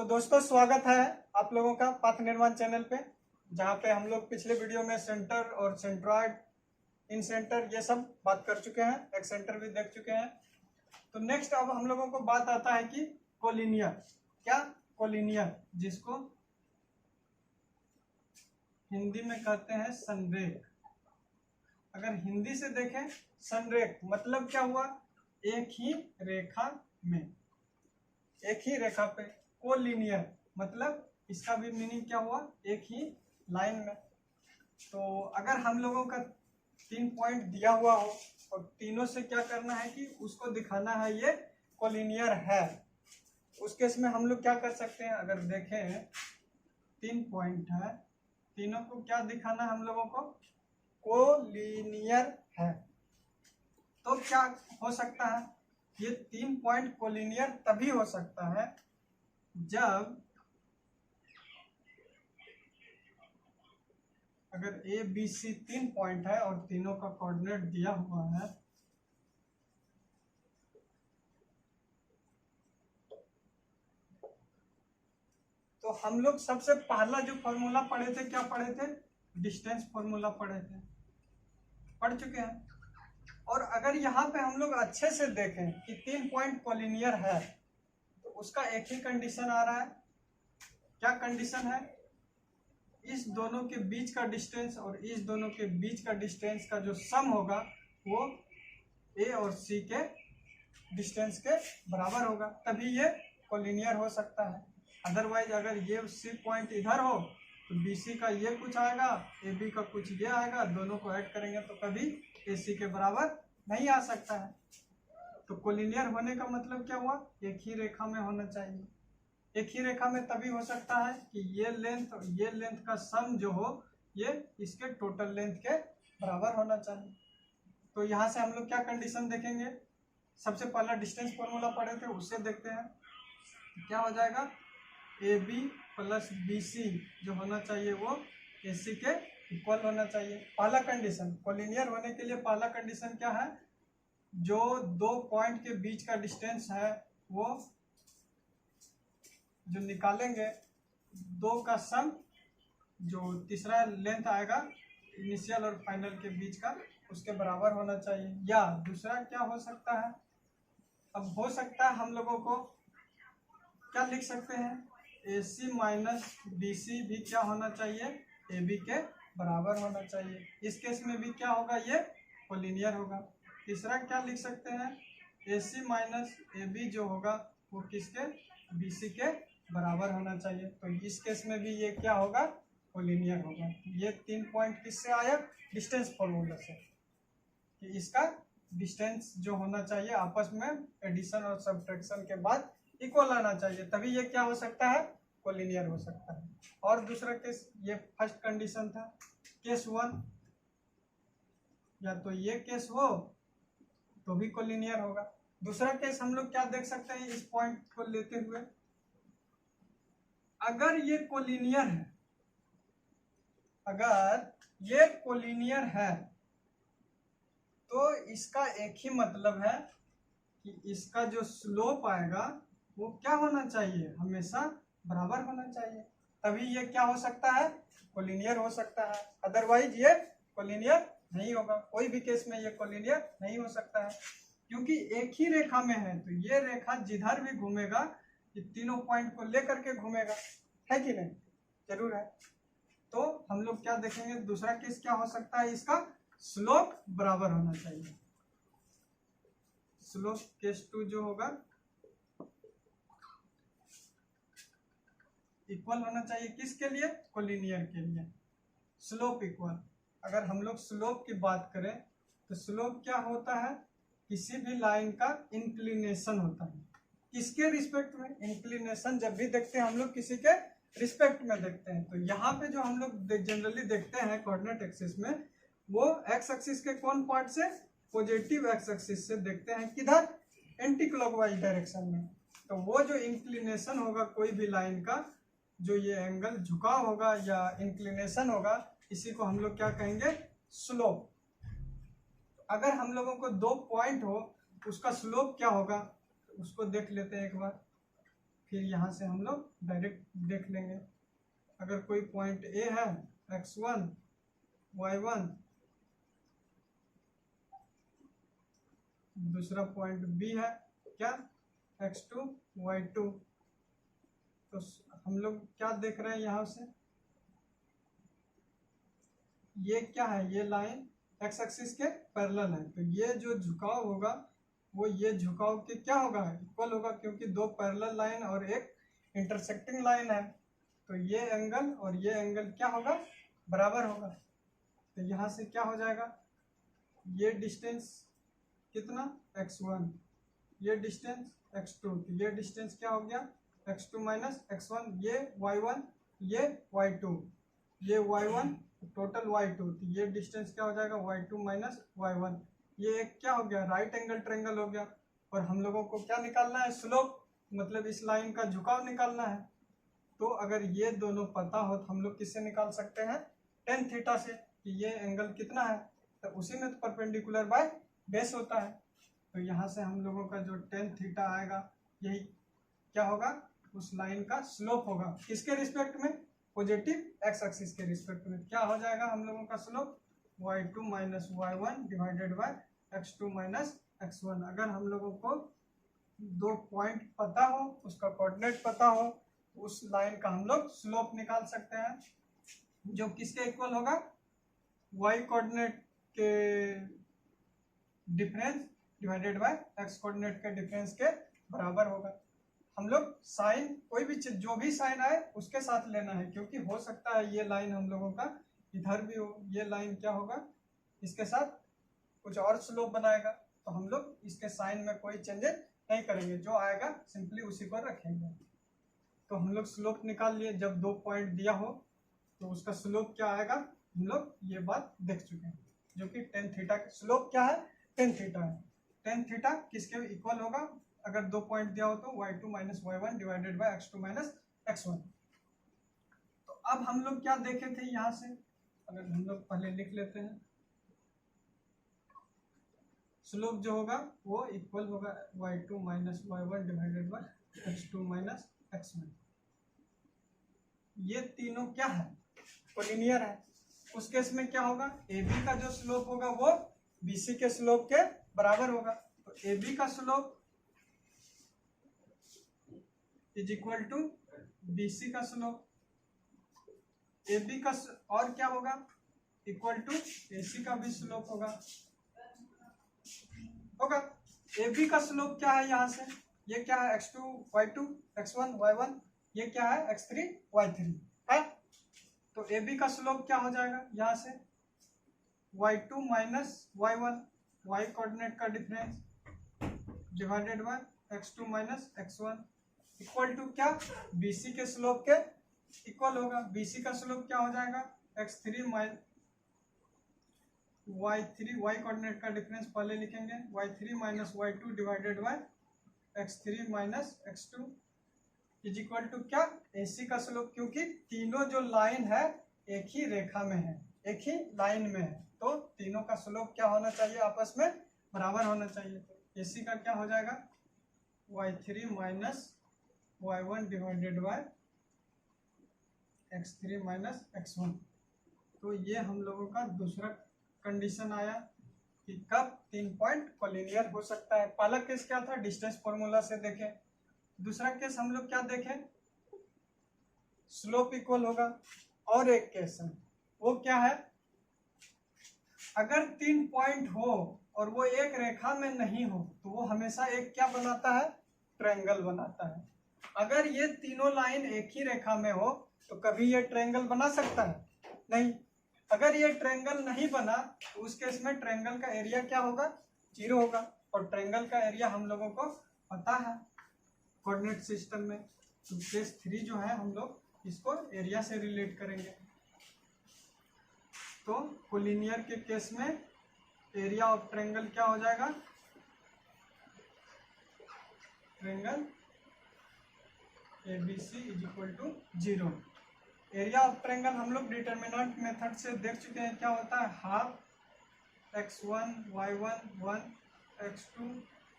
दोस्तों स्वागत है आप लोगों का पथ निर्माण चैनल पे, जहाँ पे हम लोग पिछले वीडियो में सेंटर और सेंट्रॉइड इन सेंटर ये सब बात कर चुके हैं, एक सेंटर भी देख चुके हैं। तो नेक्स्ट अब हम लोगों को बात आता है कि कोलिनियर, क्या कोलिनियर, जिसको हिंदी में कहते हैं संरेख। अगर हिंदी से देखें संरेख मतलब क्या हुआ, एक ही रेखा में, एक ही रेखा पे। कोलिनियर मतलब इसका भी मीनिंग क्या हुआ, एक ही लाइन में। तो अगर हम लोगों का 3 पॉइंट दिया हुआ हो और तीनों से क्या करना है कि उसको दिखाना है ये कोलिनियर है, उस केस में हम लोग क्या कर सकते हैं। अगर देखें 3 पॉइंट है, तीनों को क्या दिखाना है हम लोगों को, कोलिनियर है। तो क्या हो सकता है, ये 3 पॉइंट कोलिनियर तभी हो सकता है जब अगर ए बी सी 3 पॉइंट है और तीनों का कोऑर्डिनेट दिया हुआ है, तो हम लोग सबसे पहला जो फॉर्मूला पढ़े थे, क्या पढ़े थे, डिस्टेंस फॉर्मूला पढ़े थे, पढ़ चुके हैं। और अगर यहाँ पे हम लोग अच्छे से देखें कि 3 पॉइंट कोलिनियर है, तो उसका एक ही कंडीशन आ रहा है। क्या कंडीशन है, इस दोनों के बीच का डिस्टेंस और इस दोनों के बीच का डिस्टेंस का जो सम होगा वो ए और सी के डिस्टेंस के बराबर होगा, तभी ये कोलिनियर हो सकता है। अदरवाइज अगर ये सी पॉइंट इधर हो तो बी सी का ये कुछ आएगा, ए बी का कुछ ये आएगा, दोनों को ऐड करेंगे तो कभी ए सी के बराबर नहीं आ सकता है। तो कोलिनियर होने का मतलब क्या हुआ, एक ही रेखा में होना चाहिए। एक ही रेखा में तभी हो सकता है कि ये लेंथ और ये लेंथ का सम जो हो ये इसके टोटल लेंथ के बराबर होना चाहिए। तो यहाँ से हम लोग क्या कंडीशन देखेंगे, सबसे पहला डिस्टेंस फॉर्मूला पढ़े थे उससे देखते हैं। क्या हो जाएगा, A B plus B C जो होना चाहिए वो ए सी के इक्वल होना चाहिए। पहला कंडीशन कोलिनियर होने के लिए पहला कंडीशन क्या है, जो 2 पॉइंट के बीच का डिस्टेंस है वो जो निकालेंगे, 2 का सम जो तीसरा लेंथ आएगा इनिशियल और फाइनल के बीच का, उसके बराबर होना चाहिए। या दूसरा क्या हो सकता है, अब हो सकता है हम लोगों को क्या लिख सकते हैं, ए सी माइनस बी सी भी क्या होना चाहिए, ए बी के बराबर होना चाहिए। इस केस में भी क्या होगा, ये कोलिनियर होगा। तीसरा क्या लिख सकते हैं, ए सी माइनस ए बी जो होगा वो किसके, बी सी के बराबर होना चाहिए। तो इस केस में भी ये क्या होगा, कोलिनियर होगा। ये 3 पॉइंट किससे आया, डिस्टेंस फॉर्मूला से, कि इसका डिस्टेंस जो होना चाहिए आपस में एडिशन और सब्ट्रैक्शन के बाद इक्वल आना चाहिए, तभी ये क्या हो सकता है, कोलिनियर हो सकता है। और दूसरा केस, ये फर्स्ट कंडीशन था, केस 1, या तो ये केस हो तो भी कोलिनियर होगा। दूसरा केस हम लोग क्या देख सकते हैं, इस पॉइंट को लेते हुए अगर ये कोलिनियर है, अगर ये कोलिनियर है तो इसका एक ही मतलब है कि इसका जो स्लोप आएगा वो क्या होना चाहिए, हमेशा बराबर होना चाहिए, तभी ये क्या हो सकता है, कोलिनियर हो सकता है। अदरवाइज ये कोलिनियर नहीं होगा, कोई भी केस में ये कोलिनियर नहीं हो सकता है, क्योंकि एक ही रेखा में है। तो ये रेखा जिधर भी घूमेगा ये तीनों पॉइंट को लेकर के घूमेगा, है कि नहीं, जरूर है। तो हम लोग क्या देखेंगे, दूसरा केस क्या हो सकता है, इसका स्लोप बराबर होना चाहिए। स्लोप केस 2 जो होगा इक्वल होना चाहिए, किसके लिए, कोलिनियर के लिए, स्लोप इक्वल। अगर हम लोग स्लोप की बात करें तो स्लोप क्या होता है, किसी भी लाइन का इंक्लिनेशन होता है। किसके रिस्पेक्ट में, इंक्लिनेशन जब भी देखते हैं हम लोग किसी के रिस्पेक्ट में देखते हैं। तो यहाँ पे जो हम लोग जनरली देखते हैं कोऑर्डिनेट एक्सिस में, वो एक्स एक्सिस के कौन पार्ट से, पॉजिटिव एक्स एक्सिस से देखते हैं, किधर, एंटी क्लॉकवाइज डायरेक्शन में। तो वो जो इंक्लिनेशन होगा कोई भी लाइन का, जो ये एंगल झुकाव होगा या इंक्लिनेशन होगा, इसी को हम लोग क्या कहेंगे, स्लोप। अगर हम लोगों को 2 पॉइंट हो उसका स्लोप क्या होगा, उसको देख लेते हैं एक बार। फिर यहाँ से हम लोग डायरेक्ट देख लेंगे। अगर कोई पॉइंट ए है x1 y1, दूसरा पॉइंट बी है क्या x2 y2, तो हम लोग क्या देख रहे हैं यहाँ से, ये क्या है, ये लाइन एक्स एक्सिस के पैरेलल है, तो ये जो झुकाव होगा वो ये झुकाव के क्या होगा, इक्वल होगा, क्योंकि दो पैरेलल लाइन और एक इंटरसेक्टिंग लाइन है, तो ये एंगल और ये एंगल क्या होगा, बराबर होगा। तो यहाँ से क्या हो जाएगा, ये डिस्टेंस कितना x1, ये डिस्टेंस x2, तो ये डिस्टेंस क्या हो गया x2 माइनस x1, ये y1 ये y2, ये y1 टोटल y2, तो ये डिस्टेंस क्या हो जाएगा y2 माइनस y1, ये एक क्या हो गया राइट एंगल ट्रायंगल हो गया। और हम लोगों को क्या निकालना है, स्लोप, मतलब इस लाइन का झुकाव निकालना है। तो अगर ये दोनों पता हो तो हम लोग किससे निकाल सकते हैं, टेन थीटा से, कि ये एंगल कितना है, तो उसी में तो परपेंडिकुलर बाय बेस होता है। तो यहाँ से हम लोगों का जो टेन थीटा आएगा यही क्या होगा, उस लाइन का स्लोप होगा, किसके रिस्पेक्ट में, पॉजिटिव एक्स एक्सिस के रिस्पेक्ट में। क्या हो जाएगा हम लोगों का slope, y2 minus y1 divided by x2 minus x1। अगर हम लोगों को दो पॉइंट पता हो, उसका कोऑर्डिनेट पता हो, उस लाइन का हम लोग स्लोप निकाल सकते हैं, जो किसके इक्वल होगा, y कोऑर्डिनेट के difference divided bye x coordinate के डिफरेंस के बराबर होगा। हम लोग साइन, कोई भी चीज जो भी साइन आए उसके साथ लेना है, क्योंकि हो सकता है ये लाइन हम लोगों का इधर भी हो, ये लाइन क्या होगा, इसके साथ कुछ और स्लोप बनाएगा, तो हम लोग इसके साइन में कोई चेंजेस नहीं करेंगे, जो आएगा सिंपली उसी पर रखेंगे। तो हम लोग स्लोप निकाल लिए, जब दो पॉइंट दिया हो तो उसका स्लोप क्या आएगा, हम लोग ये बात देख चुके हैं, जो कि टेन थीटा का स्लोप क्या है, टेन थीटा है। टेन थीटा किसके इक्वल होगा, अगर दो पॉइंट दिया हो तो y2 minus y1 divided by x2 minus x1। तो अब हम लोग क्या देखे थे यहाँ से, अगर हम लोग पहले लिख लेते हैं, स्लोप जो होगा वो इक्वल होगा y2 minus y1 divided by x2 minus x1। ये तीनों क्या है, कोलिनियर है। उस केस में क्या होगा, AB का जो स्लोप होगा वो BC के स्लोप के बराबर होगा। तो AB का slope is equal to BC का स्लोप, AB का और क्या होगा, इक्वल टू AC का भी स्लोप होगा। AB का स्लोप क्या है, यहाँ से ये क्या है, x2 y2 x1 y1, ये क्या है x3 y3 है। तो AB का स्लोप क्या हो जाएगा, यहाँ से y2 minus y1, y coordinate का difference divided by x2 minus x1 equal to क्या, BC के स्लोप के इक्वल होगा। BC का स्लोप क्या हो जाएगा, x3 minus y3, y coordinate का डिफरेंस पहले लिखेंगे, y3 minus y2 divided by x3 minus x2 is equal to क्या, AC का स्लोप, क्योंकि तीनों जो लाइन है एक ही रेखा में है, एक ही लाइन में है, तो तीनों का स्लोप क्या होना चाहिए, आपस में बराबर होना चाहिए। तो AC का क्या हो जाएगा, y3 minus y1 divided by x3 minus x1। तो ये हम लोगों का दूसरा कंडीशन आया कि कब तीन पॉइंट कोलिनियर हो सकता है। पहला केस क्या था, डिस्टेंस फॉर्मूला से देखें। दूसरा केस हम लोग क्या देखें, स्लोप इक्वल होगा। और एक केस है, वो क्या है, अगर तीन पॉइंट हो और वो एक रेखा में नहीं हो तो वो हमेशा एक क्या बनाता है, ट्रायंगल बनाता है। अगर ये तीनों लाइन एक ही रेखा में हो तो कभी ये ट्रायंगल बना सकता है, नहीं। अगर ये ट्रायंगल नहीं बना तो उस केस में ट्रायंगल का एरिया क्या होगा, 0 होगा। और ट्रायंगल का एरिया हम लोगों को पता है कोऑर्डिनेट सिस्टम में। तो केस 3 जो है हम लोग इसको एरिया से रिलेट करेंगे। तो कोलिनियर के केस में एरिया ऑफ ट्रायंगल क्या हो जाएगा, triangle ABC is equal to 0। Area of triangle हम लोग डिटर्मिनेंट मेथड से देख चुके हैं, क्या होता है, half x1 y1 1 x2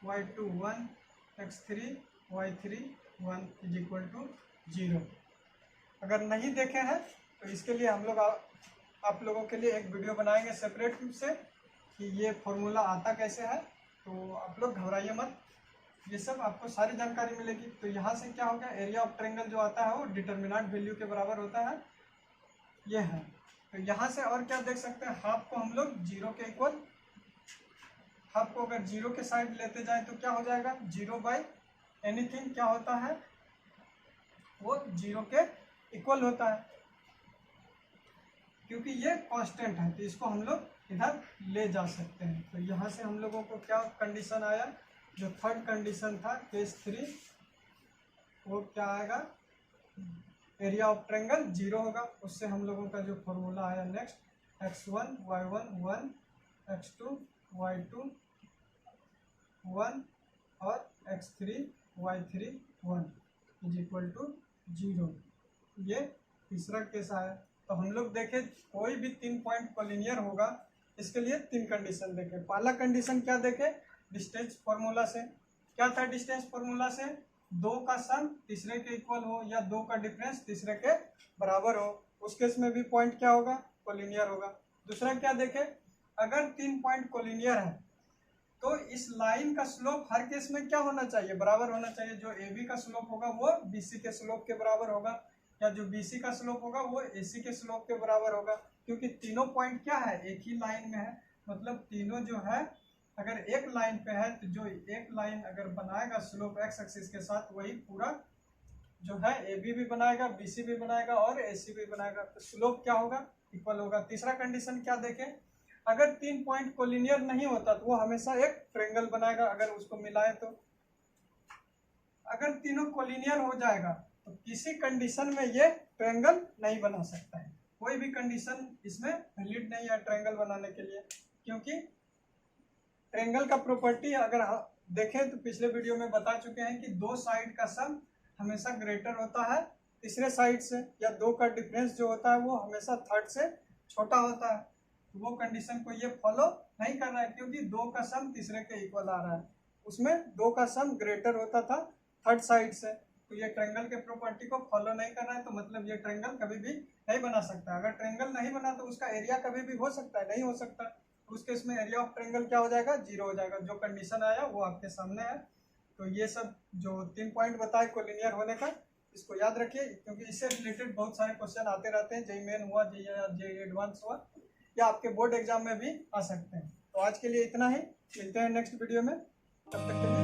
y2 1 x3 y3 1 is equal to 0। अगर नहीं देखे हैं तो इसके लिए हम लोग आप लोगों के लिए एक वीडियो बनाएंगे सेपरेट रूप से कि ये फॉर्मूला आता कैसे है। तो आप लोग घबराइए मत, ये सब आपको सारी जानकारी मिलेगी। तो यहाँ से क्या होगा, एरिया ऑफ ट्रायंगल जो आता है वो डिटर्मिनेंट वैल्यू के बराबर होता है, ये है। तो यहाँ से और क्या देख सकते हैं, हाफ को हम लोग 0 के इक्वल, हाफ को अगर 0 के साइड लेते जाए तो क्या हो जाएगा, 0 बाई एनीथिंग क्या होता है, वो 0 के इक्वल होता है, क्योंकि ये कांस्टेंट है। तो इसको हम लोग इधर ले जा सकते हैं। तो यहाँ से हम लोगों को क्या कंडीशन आया, जो थर्ड कंडीशन था केस 3, वो क्या आएगा, एरिया ऑफ ट्रायंगल 0 होगा। उससे हम लोगों का जो फॉर्मूला आया next, x1 y1 1, x2 y2 1 और x3 y3 1 is equal to 0। ये तीसरा केस आया। तो हम लोग देखें कोई भी 3 पॉइंट कोलिनियर होगा, इसके लिए 3 कंडीशन देखें। पहला कंडीशन क्या देखें, डिस्टेंस फॉर्मूला से। क्या था डिस्टेंस फॉर्मूला से, 2 का सम तीसरे के इक्वल हो या 2 का डिफरेंस तीसरे के बराबर हो, उस केस में भी पॉइंट क्या होगा, कोलिनियर होगा। दूसरा क्या देखें, अगर 3 पॉइंट कोलिनियर है तो इस लाइन का स्लोप हर केस में क्या होना चाहिए, बराबर होना चाहिए। जो AB का स्लोप होगा वो BC के स्लोप के बराबर होगा, या जो BC का स्लोप होगा वो AC के स्लोप के बराबर होगा, क्योंकि तीनों पॉइंट क्या है, एक ही लाइन में है। मतलब तीनों जो है अगर एक लाइन पे है तो जो एक लाइन अगर बनाएगा स्लोप x एक्सिस के साथ, वही पूरा जो है AB भी बनाएगा, BC भी बनाएगा और AC भी बनाएगा। तो स्लोप क्या होगा, इक्वल होगा। तीसरा कंडीशन क्या देखें, अगर 3 पॉइंट कोलिनियर नहीं होता तो वो हमेशा एक ट्रायंगल बनाएगा, अगर उसको मिलाए तो। अगर तीनों कोलिनियर हो जाएगा तो किसी कंडीशन में ये ट्रायंगल नहीं बना सकता है, कोई भी कंडीशन इसमें वैलिड नहीं है ट्रायंगल बनाने के लिए। क्योंकि ट्रायंगल का प्रॉपर्टी अगर देखें तो पिछले वीडियो में बता चुके हैं कि 2 साइड का सम हमेशा ग्रेटर होता है तीसरे साइड से, या 2 का डिफरेंस जो होता है वो हमेशा थर्ड से छोटा होता है। तो वो कंडीशन को ये फॉलो नहीं कर रहा है, क्योंकि 2 का सम तीसरे के इक्वल आ रहा है, उसमें 2 का सम ग्रेटर होता था थर्ड साइड से। तो ये ट्रायंगल के प्रॉपर्टी को फॉलो नहीं कर रहा है, तो मतलब ये ट्रायंगल कभी भी नहीं बना सकता। अगर ट्रायंगल नहीं बना तो उसका एरिया कभी भी हो सकता है, नहीं हो सकता। तो उस केस में एरिया ऑफ ट्रायंगल क्या हो जाएगा, 0 हो जाएगा। जो कंडीशन आया वो आपके सामने है। तो ये सब जो 3 पॉइंट बताए कोलिनियर होने का, इसको याद रखिए, क्योंकि इससे रिलेटेड बहुत सारे क्वेश्चन आते रहते हैं। जेईई मेन हुआ, जेईई एडवांस हुआ, या आपके बोर्ड एग्जाम में भी आ सकते हैं। तो आज के लिए इतना ही, मिलते हैं नेक्स्ट वीडियो में, तब तक के लिए।